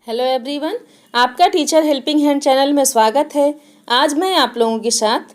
Hello everyone, आपका teacher helping hand channel में स्वागत है। आज मैं आप लोगों के साथ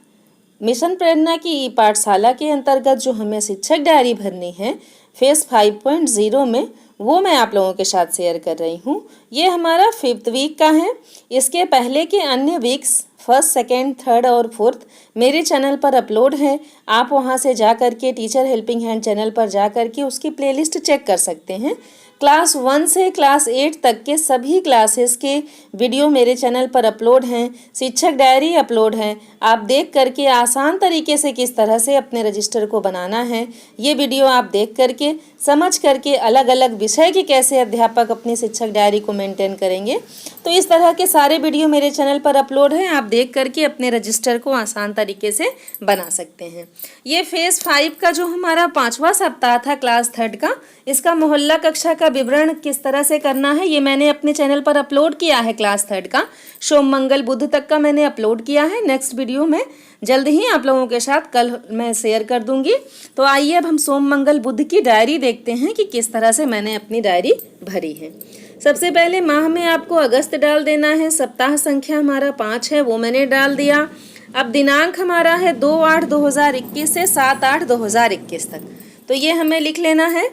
मिशन प्रेरणा की ई पाठशाला के अंतर्गत जो हमें शिक्षक डायरी भरनी है फेस 5.0 में, वो मैं आप लोगों के साथ शेयर कर रही हूँ। ये हमारा 5th वीक का है। इसके पहले के अन्य वीक्स 1st, 2nd, 3rd और 4th मेरे चैनल पर अपलोड है। आप वहाँ से जा कर के टीचर हेल्पिंग हैंड चैनल पर जा कर के उसकी प्लेलिस्ट चेक कर सकते हैं। क्लास 1 से क्लास 8 तक के सभी क्लासेस के वीडियो मेरे चैनल पर अपलोड हैं। शिक्षक डायरी अपलोड है। आप देख करके आसान तरीके से किस तरह से अपने रजिस्टर को बनाना है, ये वीडियो आप देख करके समझ करके अलग अलग विषय के कैसे अध्यापक अपनी शिक्षक डायरी को मेंटेन करेंगे, तो इस तरह के सारे वीडियो मेरे चैनल पर अपलोड हैं। आप देख करके अपने रजिस्टर को आसान तरीके से बना सकते हैं। ये फेज 5 का जो हमारा 5वां सप्ताह था क्लास 3rd का, इसका मोहल्ला कक्षा का विवरण किस तरह से करना है ये मैंने अपने चैनल पर अपलोड किया है। क्लास 3rd का सोम मंगल बुध तक का मैंने अपलोड किया है। नेक्स्ट वीडियो में जल्द ही आप लोगों के साथ कल मैं शेयर कर दूंगी। तो आइए अब हम सोम मंगल बुध की डायरी देखते हैं कि किस तरह से मैंने अपनी डायरी भरी है। सबसे पहले माह में आपको अगस्त डाल देना है। सप्ताह संख्या हमारा 5 है, वो मैंने डाल दिया। अब दिनांक हमारा है 2/8/2021 से 7/8/2021 तक, तो ये हमें लिख लेना है।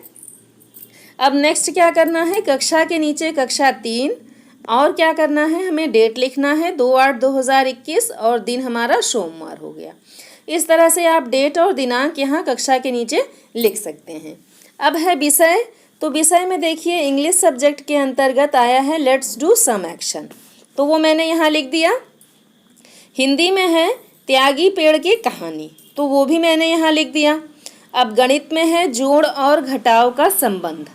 अब नेक्स्ट क्या करना है, कक्षा के नीचे कक्षा 3 और क्या करना है, हमें डेट लिखना है 2/8/2021 और दिन हमारा सोमवार हो गया। इस तरह से आप डेट और दिनांक यहाँ कक्षा के नीचे लिख सकते हैं। अब है विषय, तो विषय में देखिए इंग्लिश सब्जेक्ट के अंतर्गत आया है लेट्स डू सम एक्शन, तो वो मैंने यहाँ लिख दिया। हिंदी में है त्यागी पेड़ की कहानी, तो वो भी मैंने यहाँ लिख दिया। अब गणित में है जोड़ और घटाव का संबंध,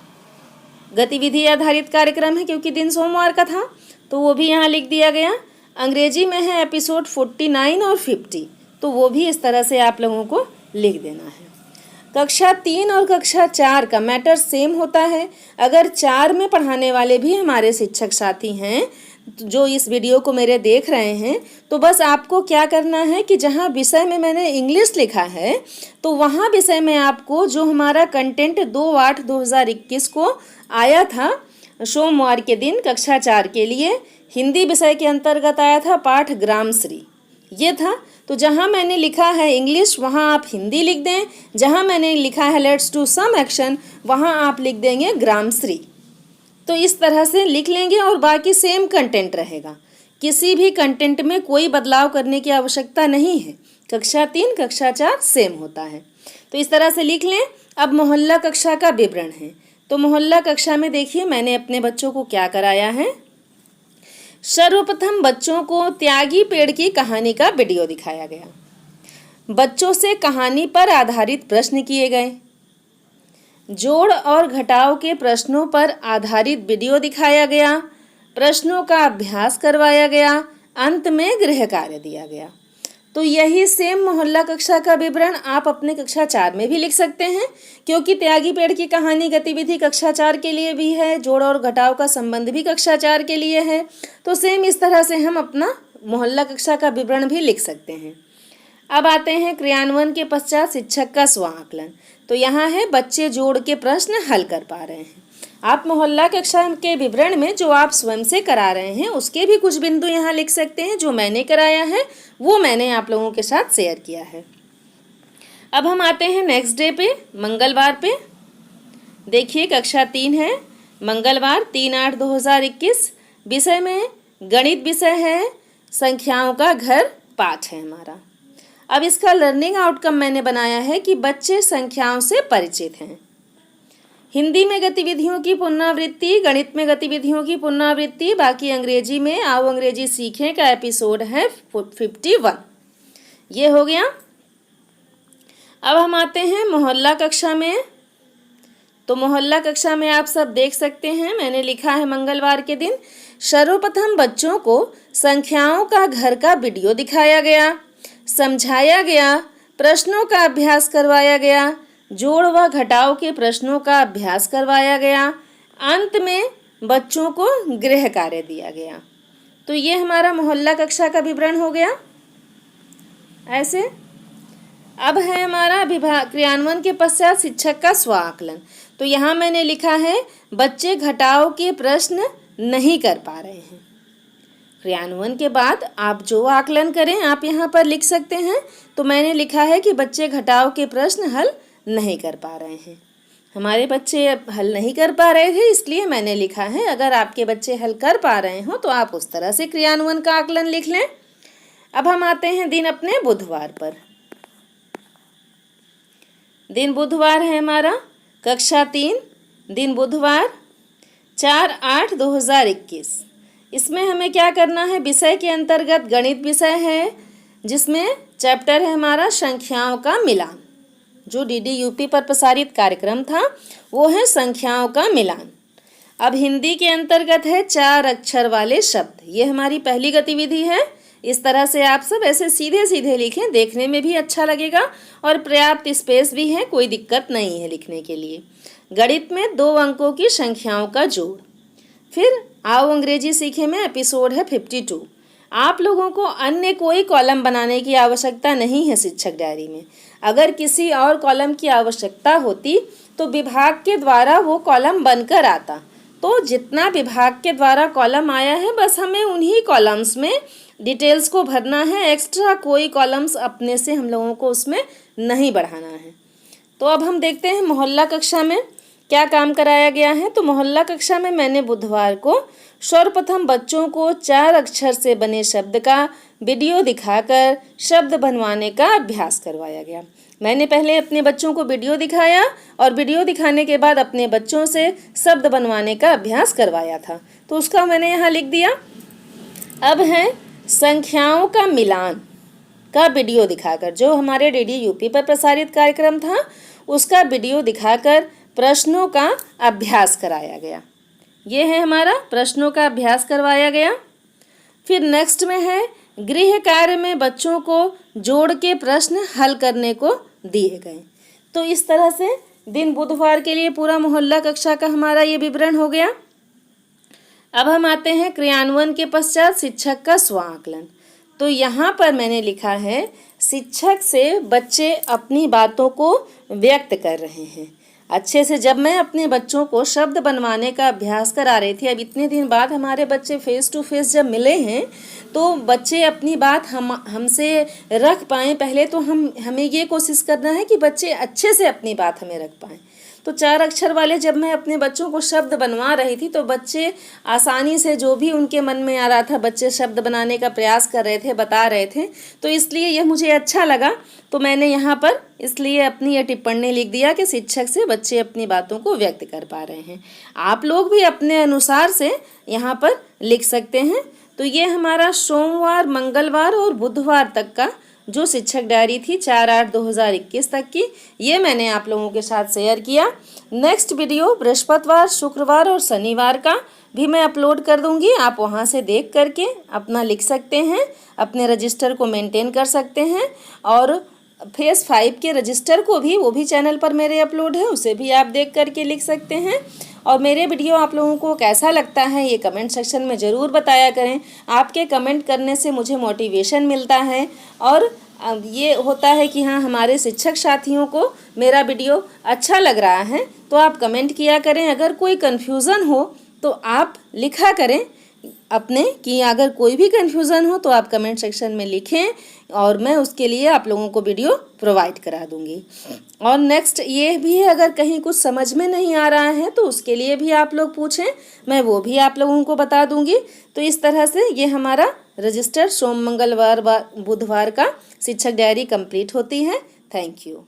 गतिविधि आधारित कार्यक्रम है क्योंकि दिन सोमवार का था, तो वो भी यहाँ लिख दिया गया। अंग्रेजी में है एपिसोड 49 और 50, तो वो भी इस तरह से आप लोगों को लिख देना है। कक्षा 3 और कक्षा 4 का मैटर सेम होता है। अगर 4 में पढ़ाने वाले भी हमारे शिक्षक साथी हैं जो इस वीडियो को मेरे देख रहे हैं, तो बस आपको क्या करना है कि जहाँ विषय में मैंने इंग्लिश लिखा है, तो वहाँ विषय में आपको जो हमारा कंटेंट 2/8/2021 को आया था सोमवार के दिन कक्षा 4 के लिए, हिंदी विषय के अंतर्गत आया था पाठ ग्रामश्री, ये था। तो जहाँ मैंने लिखा है इंग्लिश वहाँ आप हिंदी लिख दें, जहाँ मैंने लिखा है लेट्स डू सम एक्शन वहाँ आप लिख देंगे ग्रामश्री। तो इस तरह से लिख लेंगे और बाकी सेम कंटेंट रहेगा। किसी भी कंटेंट में कोई बदलाव करने की आवश्यकता नहीं है। कक्षा 3 कक्षा 4 सेम होता है, तो इस तरह से लिख लें। अब मोहल्ला कक्षा का विवरण है, तो मोहल्ला कक्षा में देखिए मैंने अपने बच्चों को क्या कराया है। सर्वप्रथम बच्चों को त्यागी पेड़ की कहानी का वीडियो दिखाया गया। बच्चों से कहानी पर आधारित प्रश्न किए गए। जोड़ और घटाव के प्रश्नों पर आधारित वीडियो दिखाया गया। प्रश्नों का अभ्यास करवाया गया। अंत में गृह कार्य दिया गया। तो यही सेम मोहल्ला कक्षा का विवरण आप अपने कक्षा 4 में भी लिख सकते हैं, क्योंकि त्यागी पेड़ की कहानी गतिविधि कक्षा 4 के लिए भी है, जोड़ और घटाव का संबंध भी कक्षा 4 के लिए है। तो सेम इस तरह से हम अपना मोहल्ला कक्षा का विवरण भी लिख सकते हैं। अब आते हैं क्रियान्वयन के पश्चात शिक्षक का स्व आकलन, तो यहाँ है बच्चे जोड़ के प्रश्न हल कर पा रहे हैं। आप मोहल्ला कक्षा के विवरण में जो आप स्वयं से करा रहे हैं उसके भी कुछ बिंदु यहाँ लिख सकते हैं। जो मैंने कराया है वो मैंने आप लोगों के साथ शेयर किया है। अब हम आते हैं नेक्स्ट डे पे, मंगलवार पे। देखिए कक्षा 3 है, मंगलवार 3/8/2021। विषय में गणित विषय है, संख्याओं का घर पाठ है हमारा। अब इसका लर्निंग आउटकम मैंने बनाया है कि बच्चे संख्याओं से परिचित हैं। हिंदी में गतिविधियों की पुनरावृत्ति, गणित में गतिविधियों की पुनरावृत्ति, बाकी अंग्रेजी में आओ अंग्रेजी सीखें का एपिसोड है 51, ये हो गया। अब हम आते हैं मोहल्ला कक्षा में, तो मोहल्ला कक्षा में आप सब देख सकते हैं मैंने लिखा है मंगलवार के दिन सर्वप्रथम बच्चों को संख्याओं का घर का वीडियो दिखाया गया, समझाया गया, प्रश्नों का अभ्यास करवाया गया, जोड़ व घटाव के प्रश्नों का अभ्यास करवाया गया, अंत में बच्चों को गृह कार्य दिया गया। तो ये हमारा मोहल्ला कक्षा का विवरण हो गया। ऐसे अब है हमारा विभाग क्रियान्वयन के पश्चात शिक्षक का स्व आकलन, तो यहाँ मैंने लिखा है बच्चे घटाव के प्रश्न नहीं कर पा रहे हैं। क्रियान्वयन के बाद आप जो आकलन करें आप यहाँ पर लिख सकते हैं। तो मैंने लिखा है कि बच्चे घटाव के प्रश्न हल नहीं कर पा रहे हैं। हमारे बच्चे हल नहीं कर पा रहे थे, इसलिए मैंने लिखा है। अगर आपके बच्चे हल कर पा रहे हो तो आप उस तरह से क्रियान्वयन का आकलन लिख लें। अब हम आते हैं दिन अपने बुधवार पर। दिन बुधवार है हमारा, कक्षा 3, दिन बुधवार 4/8/2021। इसमें हमें क्या करना है, विषय के अंतर्गत गणित विषय है, जिसमें चैप्टर है हमारा संख्याओं का मिलान। जो डीडी यूपी पर प्रसारित कार्यक्रम था वो है संख्याओं का मिलान। अब हिंदी के अंतर्गत है 4 अक्षर वाले शब्द। ये हमारी पहली गतिविधि है। इस तरह से आप सब ऐसे सीधे सीधे लिखें, देखने में भी अच्छा लगेगा और पर्याप्त स्पेस भी है, कोई दिक्कत नहीं है लिखने के लिए। गणित में 2 अंकों की संख्याओं का जोड़। फिर आओ अंग्रेजी सीखे में एपिसोड है 52। आप लोगों को अन्य कोई कॉलम बनाने की आवश्यकता नहीं है शिक्षक डायरी में। अगर किसी और कॉलम की आवश्यकता होती तो विभाग के द्वारा वो कॉलम बनकर आता। तो जितना विभाग के द्वारा कॉलम आया है बस हमें उन्हीं कॉलम्स में डिटेल्स को भरना है। एक्स्ट्रा कोई कॉलम्स अपने से हम लोगों को उसमें नहीं बढ़ाना है। तो अब हम देखते हैं मोहल्ला कक्षा में क्या काम कराया गया है। तो मोहल्ला कक्षा में मैंने बुधवार को सर्वप्रथम बच्चों को 4 अक्षर से बने शब्द का वीडियो दिखाकर शब्द बनवाने का अभ्यास करवाया गया। मैंने पहले अपने बच्चों को वीडियो दिखाया और वीडियो दिखाने के बाद अपने बच्चों से शब्द बनवाने का अभ्यास करवाया था। तो उसका मैंने यहाँ लिख दिया। अब है संख्याओं का मिलान का वीडियो दिखाकर, जो हमारे डीडी यूपी पर प्रसारित कार्यक्रम था उसका वीडियो दिखाकर प्रश्नों का अभ्यास कराया गया। ये है हमारा प्रश्नों का अभ्यास करवाया गया। फिर नेक्स्ट में है गृह कार्य में बच्चों को जोड़ के प्रश्न हल करने को दिए गए। तो इस तरह से दिन बुधवार के लिए पूरा मोहल्ला कक्षा का हमारा ये विवरण हो गया। अब हम आते हैं क्रियान्वयन के पश्चात शिक्षक का स्व आकलन। तो यहाँ पर मैंने लिखा है शिक्षक से बच्चे अपनी बातों को व्यक्त कर रहे हैं अच्छे से। जब मैं अपने बच्चों को शब्द बनवाने का अभ्यास करा रही थी, अब इतने दिन बाद हमारे बच्चे फेस टू फेस जब मिले हैं तो बच्चे अपनी बात हमसे रख पाएँ। पहले तो हमें ये कोशिश करना है कि बच्चे अच्छे से अपनी बात हमें रख पाएँ। तो 4 अक्षर वाले जब मैं अपने बच्चों को शब्द बनवा रही थी तो बच्चे आसानी से जो भी उनके मन में आ रहा था बच्चे शब्द बनाने का प्रयास कर रहे थे, बता रहे थे। तो इसलिए यह मुझे अच्छा लगा। तो मैंने यहाँ पर इसलिए अपनी यह टिप्पणी लिख दिया कि शिक्षक से बच्चे अपनी बातों को व्यक्त कर पा रहे हैं। आप लोग भी अपने अनुसार से यहाँ पर लिख सकते हैं। तो ये हमारा सोमवार, मंगलवार और बुधवार तक का जो शिक्षक डायरी थी 4/8/2021 तक की, ये मैंने आप लोगों के साथ शेयर किया। नेक्स्ट वीडियो बृहस्पतिवार, शुक्रवार और शनिवार का भी मैं अपलोड कर दूंगी। आप वहां से देख करके अपना लिख सकते हैं, अपने रजिस्टर को मेंटेन कर सकते हैं। और फेस 5 के रजिस्टर को भी, वो भी चैनल पर मेरे अपलोड है, उसे भी आप देख करके लिख सकते हैं। और मेरे वीडियो आप लोगों को कैसा लगता है ये कमेंट सेक्शन में ज़रूर बताया करें। आपके कमेंट करने से मुझे मोटिवेशन मिलता है और ये होता है कि हाँ, हमारे शिक्षक साथियों को मेरा वीडियो अच्छा लग रहा है। तो आप कमेंट किया करें। अगर कोई कन्फ्यूज़न हो तो आप लिखा करें अपने कि अगर कोई भी कन्फ्यूज़न हो तो आप कमेंट सेक्शन में लिखें और मैं उसके लिए आप लोगों को वीडियो प्रोवाइड करा दूंगी। और नेक्स्ट ये भी है, अगर कहीं कुछ समझ में नहीं आ रहा है तो उसके लिए भी आप लोग पूछें, मैं वो भी आप लोगों को बता दूंगी। तो इस तरह से ये हमारा रजिस्टर सोम, मंगलवार, बुधवार का शिक्षक डायरी कंप्लीट होती है। Thank you.